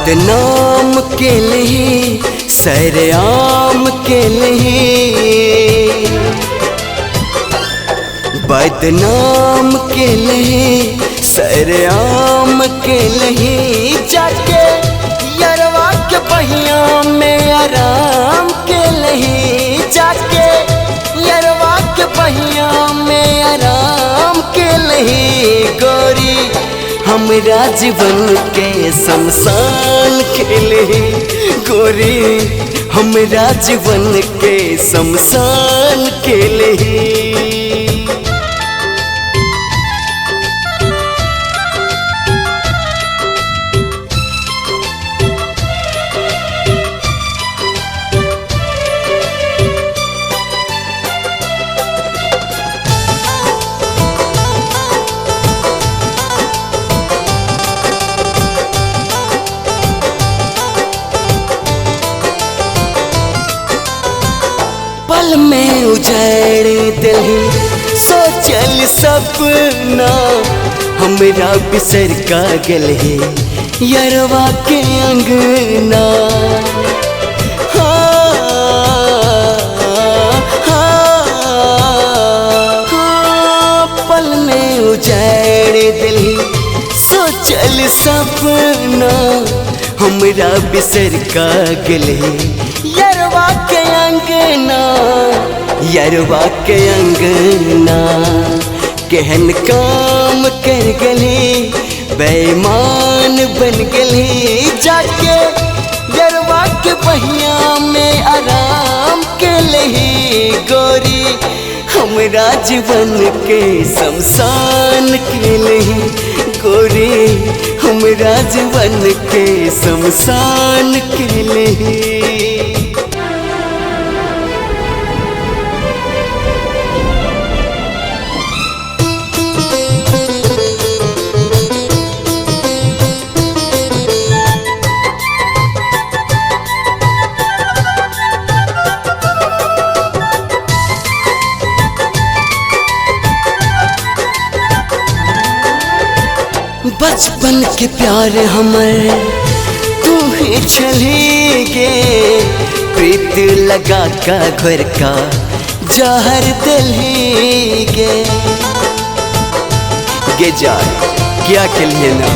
बदनाम के लिए सरेआम के लिए, बदनाम के लिए सरेआम के लिए, जाके यरवा के पहिया में आराम के लिए, जाके यरवा के पहिया में आराम के लिए। गोरी हमरा जीवन के शमशान के लिए, गोरी हमरा जीवन के शमशान के लिए। पल में उजाड़ दिल सोचल सपना, हमरा बिसर का गल है यरवा के अंगना। हाँ, पल में उजाड़ दिल सोचल सपना, हमरा बिसर का गल है यरवा के अंगना, यरवा के अंगना। केहन काम कर गली बेईमान बन गली, जाके यरवा के पहिया में आराम के लिए। गोरी हमरा जीवन के शमशान के लिए, गोरी हमरा जीवन के शमशान के लिए। बचपन के प्यार हमर तू ही चली गे, प्रीत लगा का घर का जहर दिल गे जा क्या के लिए ना।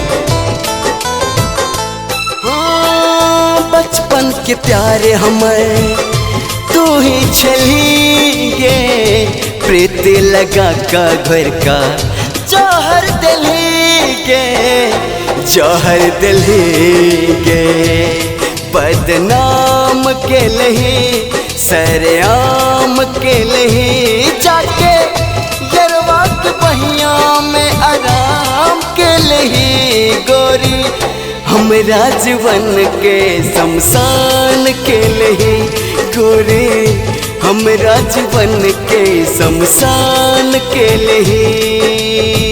हाँ, बचपन के प्यार हमर तू ही चली गे, प्रीत लगा का घर का जहर दिल जहर दिल गे। बदनाम के लिए सरेआम के लिए, जाके यरवा के पहिया में आराम के लिए। गोरी हमरा जीवन के शमशान के लिए, गोरी हमरा जीवन के शमशान के लिए।